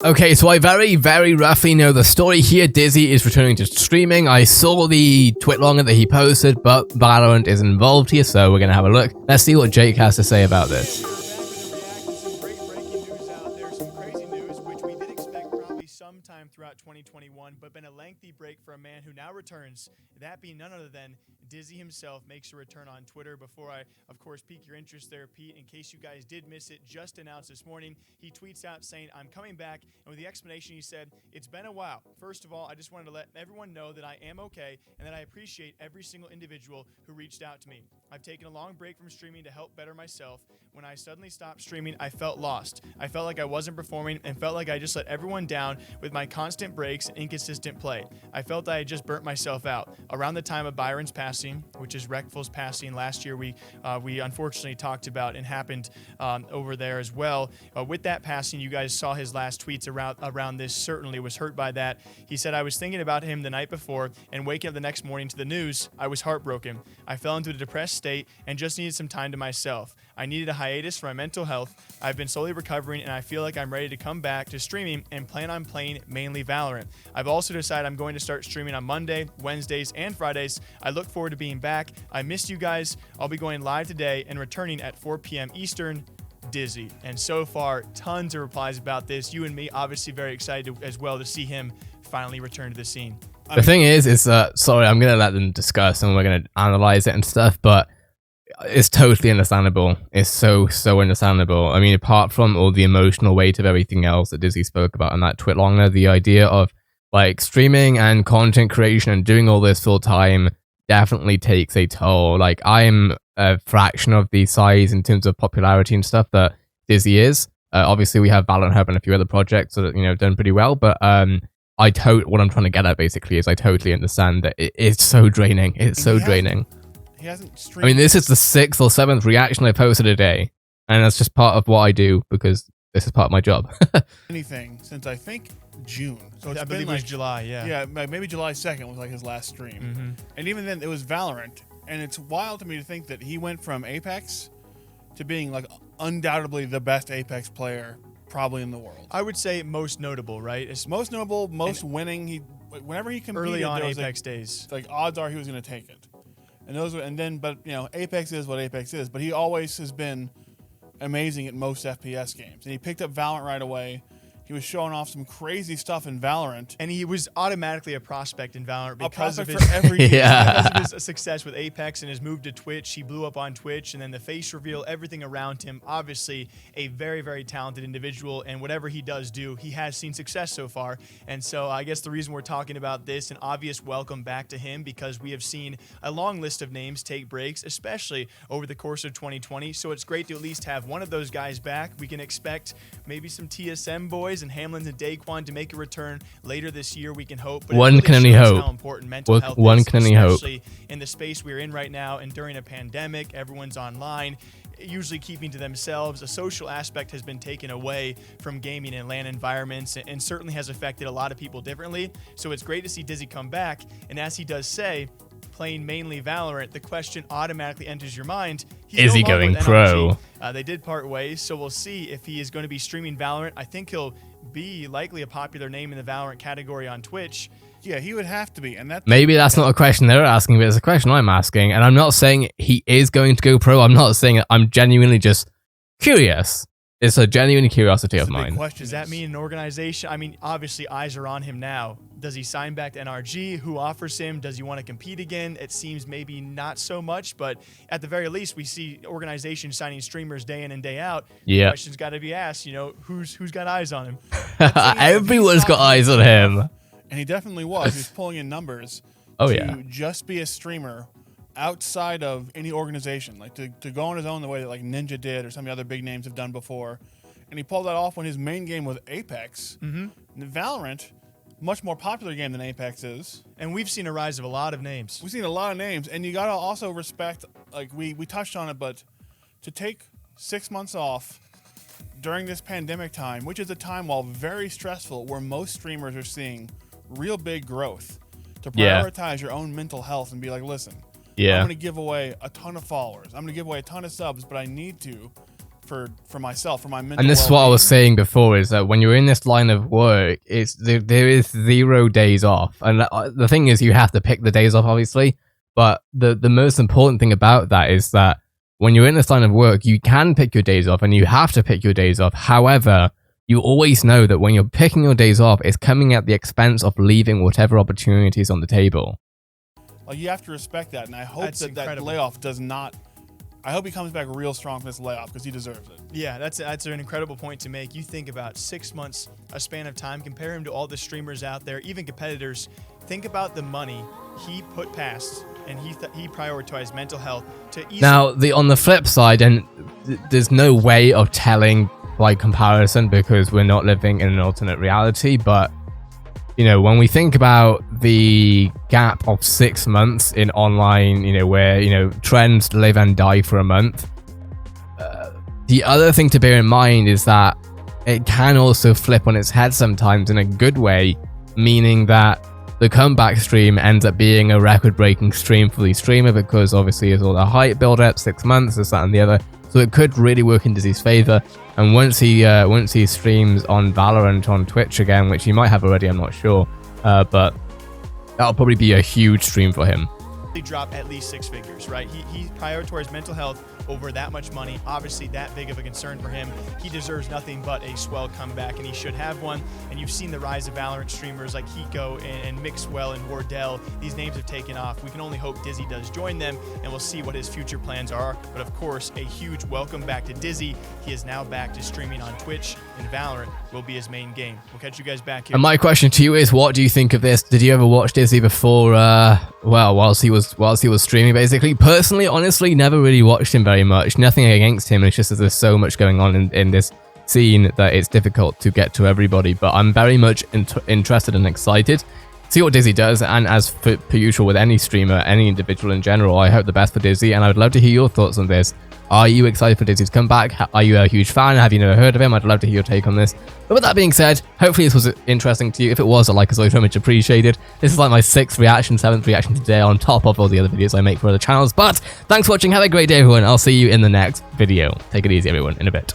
Okay, so I very, very roughly know the story here. Dizzy is returning to streaming. I saw the twitlonger that he posted, but Valorant is involved here, so we're going to have a look. Let's see what Jake has to say about this. Sometime throughout 2021, but been a lengthy break for a man who now returns, that being none other than Dizzy himself. Makes a return on Twitter. Before I, of course, pique your interest there, Pete, in case you guys did miss it, just announced this morning, he tweets out saying, "I'm coming back," and with the explanation he said, "It's been a while. First of all, I just wanted to let everyone know that I am okay and that I appreciate every single individual who reached out to me. I've taken a long break from streaming to help better myself. When I suddenly stopped streaming, I felt lost. I felt like I wasn't performing and felt like I just let everyone down with my constant breaks and inconsistent play. I felt I had just burnt myself out." Around the time of Byron's passing, which is Rekful's passing last year, we unfortunately talked about and happened over there as well. With that passing, you guys saw his last tweets around this. Certainly was hurt by that. He said, "I was thinking about him the night before and waking up the next morning to the news. I was heartbroken. I fell into a depressed state and just needed some time to myself. I needed a hiatus for my mental health. I've been slowly recovering and I feel like I'm ready to come back to streaming and plan on playing mainly Valorant. I've also decided I'm going to start streaming on Monday, Wednesdays, and Fridays. I look forward to being back. I missed you guys. I'll be going live today and returning at 4 p.m. Eastern. Dizzy." And so far, tons of replies about this. You and me obviously very excited as well to see him finally return to the scene. The thing is sorry, I'm going to let them discuss and we're going to analyze it and stuff, but it's totally understandable. It's so understandable. I mean, apart from all the emotional weight of everything else that Dizzy spoke about in that twitlonger, the idea of like streaming and content creation and doing all this full time definitely takes a toll. Like, I'm a fraction of the size in terms of popularity and stuff that Dizzy is. Obviously, we have Valorant Hub and a few other projects that done pretty well, but what I'm trying to get at basically is I totally understand that it's so draining. It's so draining. He hasn't streamed. I mean, this is the 6th or 7th reaction I posted a day, and that's just part of what I do because this is part of my job. Anything since I think June. So it's I believe it was July, yeah. Yeah, maybe July 2nd was like his last stream. And even then, it was Valorant. And it's wild to me to think that he went from Apex to being like undoubtedly the best Apex player probably in the world. I would say most notable, right? It's most notable, most winning. Whenever he competed early on Apex days, like odds are he was going to take it. But Apex is what Apex is. But he always has been amazing at most FPS games, and he picked up Valorant right away. He was showing off some crazy stuff in Valorant. And he was automatically a prospect in Valorant because of his, yeah. because of his success with Apex and his move to Twitch. He blew up on Twitch, and then the face reveal, everything around him. Obviously, a very, very talented individual, and whatever he does do, he has seen success so far. And so I guess the reason we're talking about this, an obvious welcome back to him, because we have seen a long list of names take breaks, especially over the course of 2020. So it's great to at least have one of those guys back. We can expect maybe some TSM boys and Hamlins and Daquan to make a return later this year. We can hope. But one can only hope. How important mental health one is, can only hope. especially in the space we're in right now and during a pandemic. Everyone's online, usually keeping to themselves. A social aspect has been taken away from gaming and LAN environments, and certainly has affected a lot of people differently. So it's great to see Dizzy come back, and as he does say, playing mainly Valorant, the question automatically enters your mind: is he going pro? They did part ways, so we'll see if he is going to be streaming Valorant. I think he'll be likely a popular name in the Valorant category on Twitch. Yeah, he would have to be, and maybe that's not a question they're asking, but it's a question I'm asking, and I'm not saying he is going to go pro. I'm not saying it. I'm genuinely just curious. It's a genuine curiosity of mine. Does that mean an organization? I mean, obviously, eyes are on him now. Does he sign back to NRG? Who offers him? Does he want to compete again? It seems maybe not so much, but at the very least, we see organizations signing streamers day in and day out. Yeah. The question's got to be asked, who's got eyes on him? Everyone's got eyes on him. And he definitely was. He was pulling in numbers to just be a streamer outside of any organization, like to go on his own the way that like Ninja did or some of the other big names have done before. And he pulled that off when his main game was Apex. Valorant, much more popular game than Apex is. And we've seen a rise of a lot of names. We've seen a lot of names, and you gotta also respect, like we touched on it, but to take 6 months off during this pandemic time, which is a time while very stressful, where most streamers are seeing real big growth, to prioritize your own mental health and be like, listen, I'm going to give away a ton of followers. I'm going to give away a ton of subs, but I need to for myself, for my mental. And this is what I was saying before, is that when you're in this line of work, there is 0 days off. And the thing is, you have to pick the days off, obviously. But the most important thing about that is that when you're in this line of work, you can pick your days off and you have to pick your days off. However, you always know that when you're picking your days off, it's coming at the expense of leaving whatever opportunities on the table. Like, you have to respect that, and I hope that layoff does not. I hope he comes back real strong from this layoff, because he deserves it. Yeah, that's an incredible point to make. You think about 6 months, a span of time, compare him to all the streamers out there, even competitors. Think about the money he put past, and he prioritized mental health to easily. Now, on the flip side, and there's no way of telling by comparison because we're not living in an alternate reality, but you know, when we think about the gap of 6 months in online, you know, where, you know, trends live and die for a month, the other thing to bear in mind is that it can also flip on its head sometimes in a good way, meaning that the comeback stream ends up being a record-breaking stream for the streamer because obviously it's all the hype build-up, 6 months, this, that, and the other. So it could really work in Dizzy's favor. And once he streams on Valorant on Twitch again, which he might have already, I'm not sure, but that'll probably be a huge stream for him. He dropped at least 6 figures, right? He prioritized mental health over that much money. Obviously, that big of a concern for him. He deserves nothing but a swell comeback, and he should have one. And you've seen the rise of Valorant streamers like Hiko and Mixwell and Wardell. These names have taken off. We can only hope Dizzy does join them, and we'll see what his future plans are. But of course, a huge welcome back to Dizzy. He is now back to streaming on Twitch, and Valorant will be his main game. We'll catch you guys back here. And my question to you is, what do you think of this? Did you ever watch Dizzy before, well, whilst he was streaming, basically? Personally, honestly, never really watched him very much. Nothing against him. It's just that there's so much going on in this scene that it's difficult to get to everybody. But I'm very much interested and excited to see what Dizzy does. And as per usual with any streamer, any individual in general, I hope the best for Dizzy. And I would love to hear your thoughts on this. Are you excited for Dizzy to come back? Are you a huge fan? Have you never heard of him? I'd love to hear your take on this. But with that being said, hopefully this was interesting to you. If it was, a like is always very much appreciated. This is like my 6th reaction, 7th reaction today on top of all the other videos I make for other channels. But thanks for watching. Have a great day, everyone. I'll see you in the next video. Take it easy, everyone, in a bit.